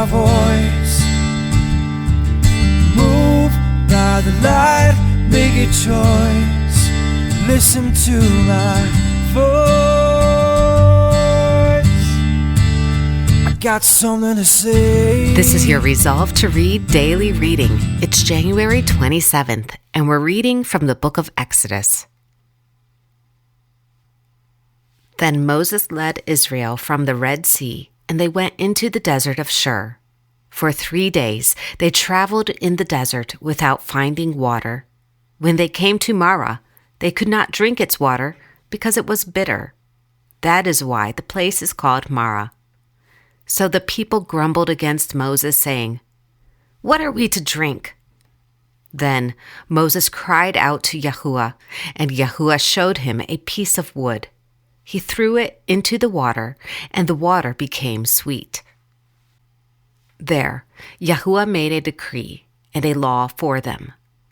voice. Move by the light, make a choice. Listen to my voice. I got something to say. This is your Resolve to Read daily reading. It's January 27th, and we're reading from the book of Exodus. Then Moses led Israel from the Red Sea, and they went into the desert of Shur. For 3 days they traveled in the desert without finding water. When they came to Marah, they could not drink its water because it was bitter. That is why the place is called Marah. So the people grumbled against Moses, saying, "What are we to drink?" Then Moses cried out to Yahuwah, and Yahuwah showed him a piece of wood. He threw it into the water, and the water became sweet. There, Yahuwah made a decree and a law for them,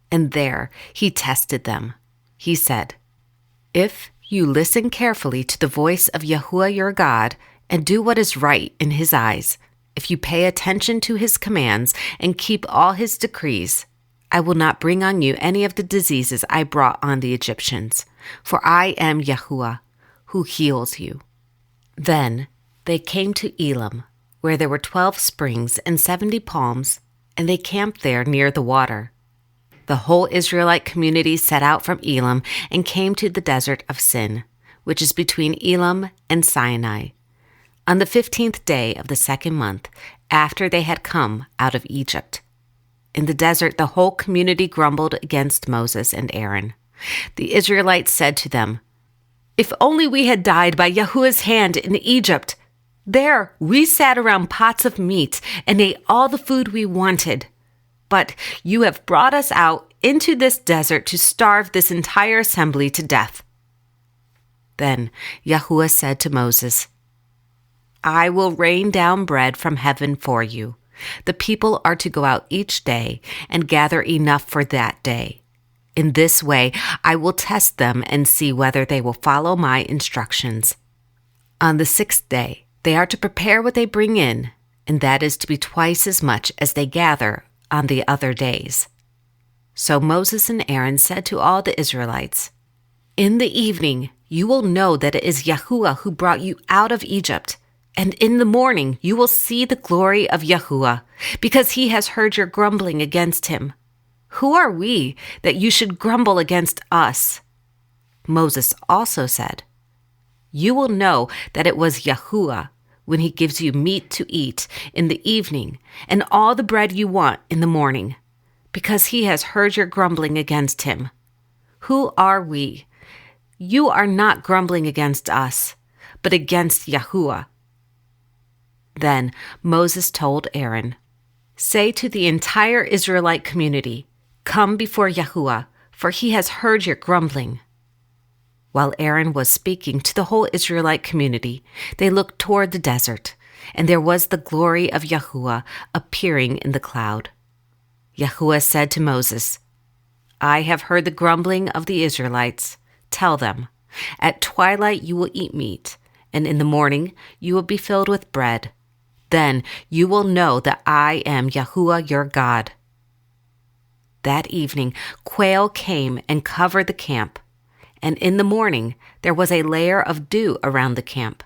and there he tested them. He said, "If you listen carefully to the voice of Yahuwah your God and do what is right in his eyes, if you pay attention to his commands and keep all his decrees, I will not bring on you any of the diseases I brought on the Egyptians, for I am Yahuwah, who heals you." Then they came to Elim, where there were 12 springs and 70 palms, and they camped there near the water. The whole Israelite community set out from Elim and came to the desert of Sin, which is between Elim and Sinai, on the 15th day of the 2nd month after they had come out of Egypt. In the desert, the whole community grumbled against Moses and Aaron. The Israelites said to them, "If only we had died by Yahuwah's hand in Egypt. There we sat around pots of meat and ate all the food we wanted. But you have brought us out into this desert to starve this entire assembly to death." Then Yahuwah said to Moses, "I will rain down bread from heaven for you. The people are to go out each day and gather enough for that day. In this way, I will test them and see whether they will follow my instructions. On the 6th day, they are to prepare what they bring in, and that is to be twice as much as they gather on the other days." So Moses and Aaron said to all the Israelites, "In the evening, you will know that it is Yahuwah who brought you out of Egypt, and in the morning you will see the glory of Yahuwah, because he has heard your grumbling against him. Who are we that you should grumble against us?" Moses also said, "You will know that it was Yahuwah when he gives you meat to eat in the evening and all the bread you want in the morning, because he has heard your grumbling against him. Who are we? You are not grumbling against us, but against Yahuwah." Then Moses told Aaron, "Say to the entire Israelite community, 'Come before Yahuwah, for he has heard your grumbling.'" While Aaron was speaking to the whole Israelite community, they looked toward the desert, and there was the glory of Yahuwah appearing in the cloud. Yahuwah said to Moses, "I have heard the grumbling of the Israelites. Tell them, at twilight you will eat meat, and in the morning you will be filled with bread. Then you will know that I am Yahuwah your God." That evening, quail came and covered the camp, and in the morning there was a layer of dew around the camp.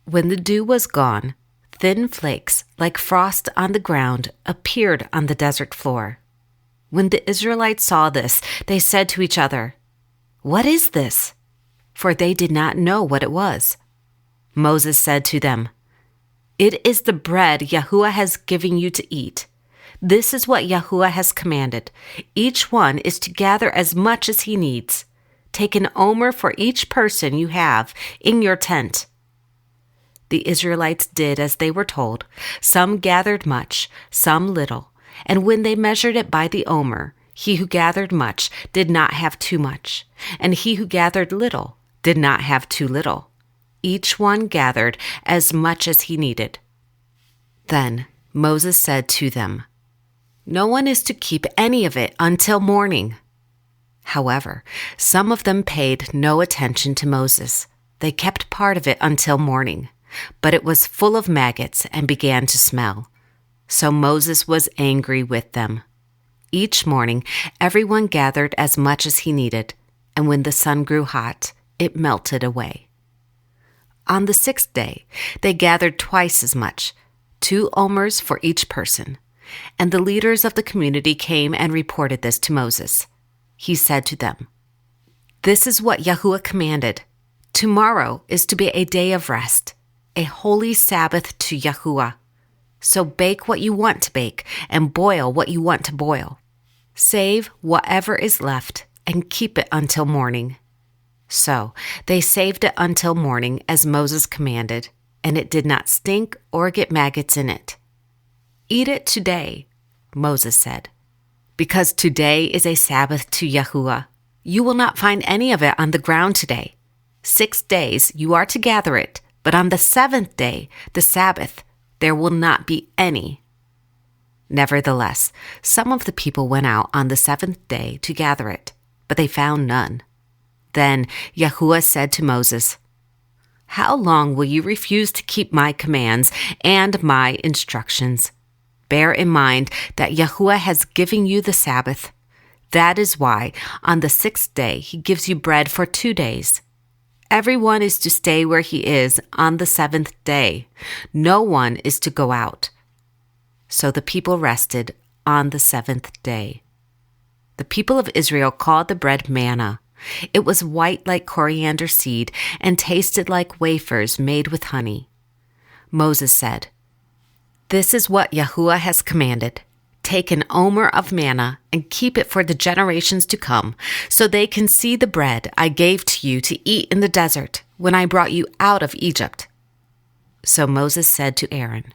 When the dew was gone, thin flakes like frost on the ground appeared on the desert floor. When the Israelites saw this, they said to each other, "What is this?" For they did not know what it was. Moses said to them, "It is the bread Yahuwah has given you to eat. This is what Yahuwah has commanded. Each one is to gather as much as he needs. Take an omer for each person you have in your tent." The Israelites did as they were told. Some gathered much, some little, and when they measured it by the omer, he who gathered much did not have too much, and he who gathered little did not have too little. Each one gathered as much as he needed. Then Moses said to them, "No one is to keep any of it until morning." However, some of them paid no attention to Moses. They kept part of it until morning, but it was full of maggots and began to smell. So Moses was angry with them. Each morning, everyone gathered as much as he needed, and when the sun grew hot, it melted away. On the 6th day, they gathered twice as much, 2 omers for each person, and the leaders of the community came and reported this to Moses. He said to them, "This is what Yahuwah commanded. Tomorrow is to be a day of rest, a holy Sabbath to Yahuwah. So bake what you want to bake and boil what you want to boil. Save whatever is left and keep it until morning." So they saved it until morning as Moses commanded, and it did not stink or get maggots in it. "Eat it today," Moses said, "because today is a Sabbath to Yahuwah. You will not find any of it on the ground today. 6 days you are to gather it, but on the 7th day, the Sabbath, there will not be any." Nevertheless, some of the people went out on the 7th day to gather it, but they found none. Then Yahuwah said to Moses, "How long will you refuse to keep my commands and my instructions? Bear in mind that Yahuwah has given you the Sabbath. That is why on the 6th day he gives you bread for 2 days. Everyone is to stay where he is on the 7th day. No one is to go out." So the people rested on the 7th day. The people of Israel called the bread manna. It was white like coriander seed and tasted like wafers made with honey. Moses said, "This is what Yahuwah has commanded. Take an omer of manna and keep it for the generations to come, so they can see the bread I gave to you to eat in the desert when I brought you out of Egypt." So Moses said to Aaron,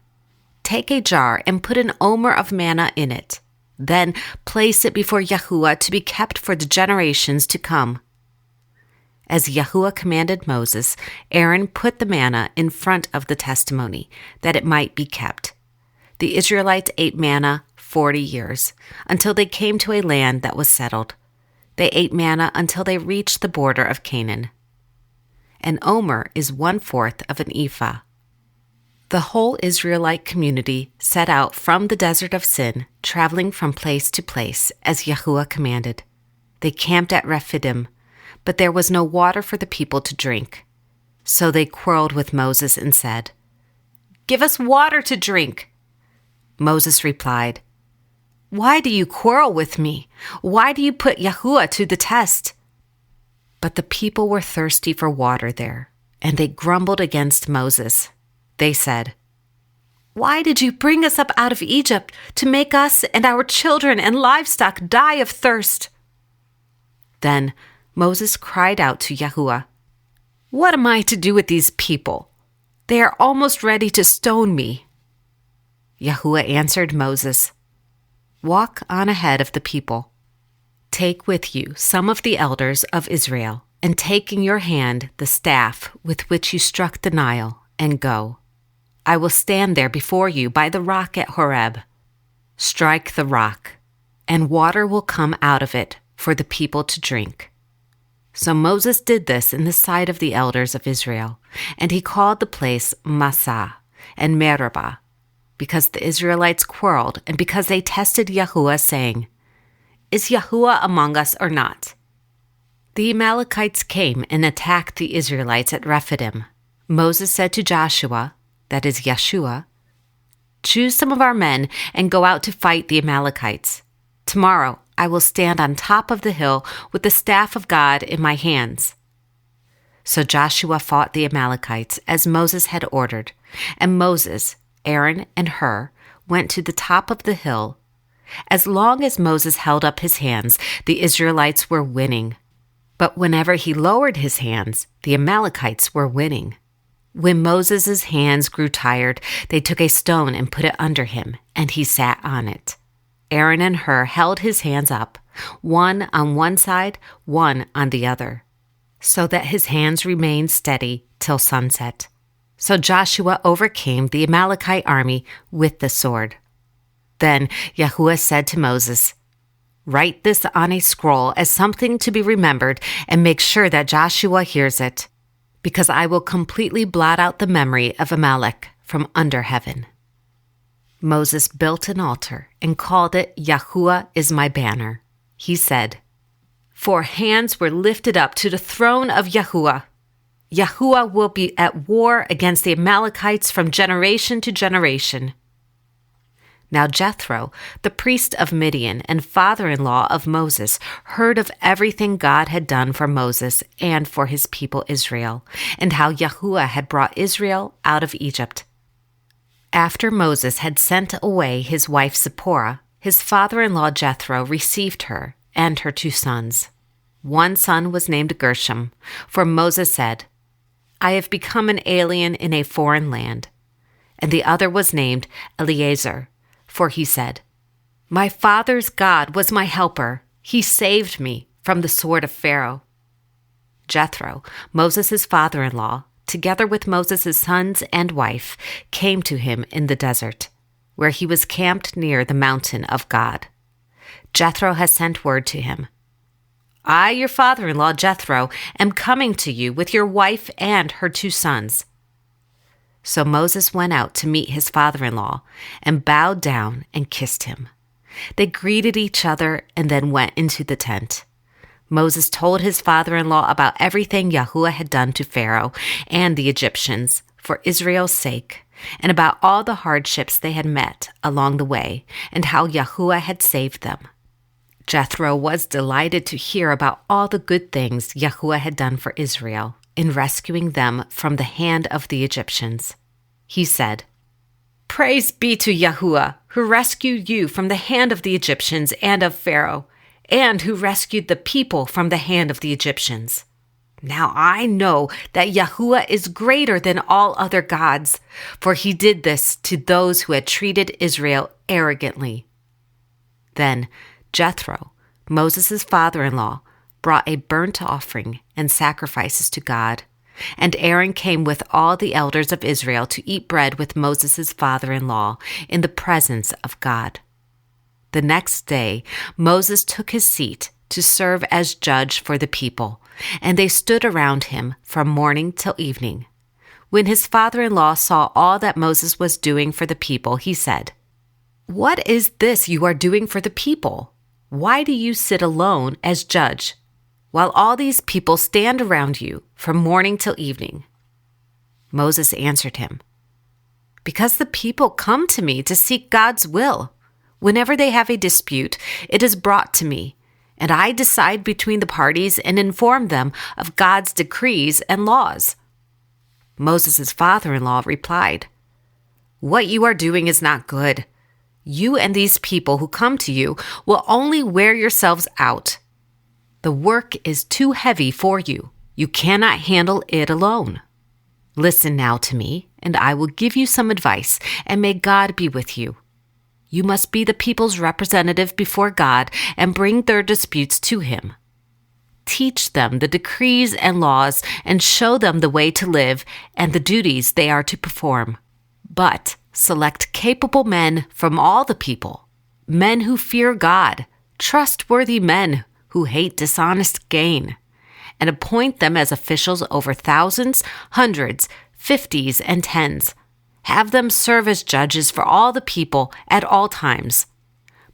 "Take a jar and put an omer of manna in it. Then place it before Yahuwah to be kept for the generations to come." As Yahuwah commanded Moses, Aaron put the manna in front of the testimony, that it might be kept. The Israelites ate manna 40 years, until they came to a land that was settled. They ate manna until they reached the border of Canaan. An omer is 1/4 of an ephah. The whole Israelite community set out from the desert of Sin, traveling from place to place, as Yahuwah commanded. They camped at Rephidim, but there was no water for the people to drink. So they quarreled with Moses and said, "Give us water to drink." Moses replied, "Why do you quarrel with me? Why do you put Yahuwah to the test?" But the people were thirsty for water there, and they grumbled against Moses. They said, "Why did you bring us up out of Egypt to make us and our children and livestock die of thirst?" Then Moses cried out to Yahuwah, "What am I to do with these people? They are almost ready to stone me." Yahuwah answered Moses, "Walk on ahead of the people. Take with you some of the elders of Israel, and take in your hand the staff with which you struck the Nile, and go. I will stand there before you by the rock at Horeb. Strike the rock, and water will come out of it for the people to drink." So Moses did this in the sight of the elders of Israel, and he called the place Massah and Meribah, because the Israelites quarreled and because they tested Yahuwah, saying, "Is Yahuwah among us or not?" The Amalekites came and attacked the Israelites at Rephidim. Moses said to Joshua, that is Yeshua, "Choose some of our men and go out to fight the Amalekites. Tomorrow I will stand on top of the hill with the staff of God in my hands." So Joshua fought the Amalekites as Moses had ordered, and Moses, Aaron, and Hur went to the top of the hill. As long as Moses held up his hands, the Israelites were winning. But whenever he lowered his hands, the Amalekites were winning. When Moses' hands grew tired, they took a stone and put it under him, and he sat on it. Aaron and Hur held his hands up, one on one side, one on the other, so that his hands remained steady till sunset. So Joshua overcame the Amalekite army with the sword. Then Yahuwah said to Moses, "Write this on a scroll as something to be remembered, and make sure that Joshua hears it, because I will completely blot out the memory of Amalek from under heaven." Moses built an altar and called it Yahuwah is my banner. He said, "For hands were lifted up to the throne of Yahuwah. Yahuwah will be at war against the Amalekites from generation to generation." Now Jethro, the priest of Midian and father-in-law of Moses, heard of everything God had done for Moses and for his people Israel, and how Yahuwah had brought Israel out of Egypt. After Moses had sent away his wife Zipporah, his father-in-law Jethro received her and her 2 sons. One son was named Gershom, for Moses said, "I have become an alien in a foreign land." And the other was named Eleazar, for he said, "My father's God was my helper. He saved me from the sword of Pharaoh." Jethro, Moses' father-in-law, together with Moses' sons and wife, came to him in the desert, where he was camped near the mountain of God. Jethro has sent word to him, "I, your father-in-law Jethro, am coming to you with your wife and her 2 sons." So Moses went out to meet his father-in-law and bowed down and kissed him. They greeted each other and then went into the tent. Moses told his father-in-law about everything Yahuwah had done to Pharaoh and the Egyptians for Israel's sake, and about all the hardships they had met along the way, and how Yahuwah had saved them. Jethro was delighted to hear about all the good things Yahuwah had done for Israel in rescuing them from the hand of the Egyptians. He said, "Praise be to Yahuwah, who rescued you from the hand of the Egyptians and of Pharaoh, and who rescued the people from the hand of the Egyptians. Now I know that Yahuwah is greater than all other gods, for he did this to those who had treated Israel arrogantly." Then Jethro, Moses' father-in-law, brought a burnt offering and sacrifices to God, and Aaron came with all the elders of Israel to eat bread with Moses' father-in-law in the presence of God. The next day, Moses took his seat to serve as judge for the people, and they stood around him from morning till evening. When his father-in-law saw all that Moses was doing for the people, he said, "What is this you are doing for the people? Why do you sit alone as judge, while all these people stand around you from morning till evening?" Moses answered him, "Because the people come to me to seek God's will. Whenever they have a dispute, it is brought to me, and I decide between the parties and inform them of God's decrees and laws." Moses' father-in-law replied, "What you are doing is not good. You and these people who come to you will only wear yourselves out. The work is too heavy for you. You cannot handle it alone. Listen now to me, and I will give you some advice, and may God be with you. You must be the people's representative before God and bring their disputes to him. Teach them the decrees and laws and show them the way to live and the duties they are to perform. But select capable men from all the people, men who fear God, trustworthy men who hate dishonest gain, and appoint them as officials over thousands, hundreds, 50s, and 10s. Have them serve as judges for all the people at all times.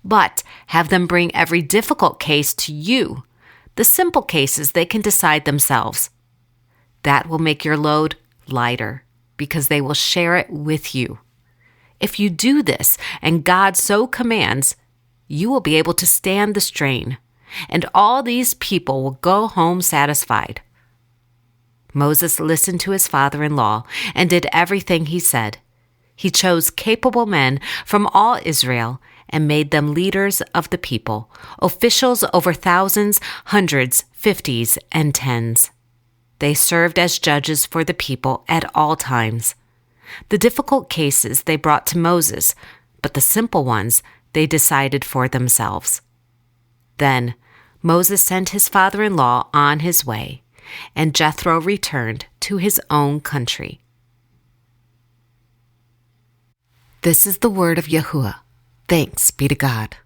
But have them bring every difficult case to you. The simple cases they can decide themselves. That will make your load lighter, because they will share it with you. If you do this, and God so commands, you will be able to stand the strain, and all these people will go home satisfied." Moses listened to his father-in-law and did everything he said. He chose capable men from all Israel and made them leaders of the people, officials over thousands, hundreds, 50s, and 10s. They served as judges for the people at all times. The difficult cases they brought to Moses, but the simple ones they decided for themselves. Then Moses sent his father-in-law on his way, and Jethro returned to his own country. This is the word of Yahuwah. Thanks be to God.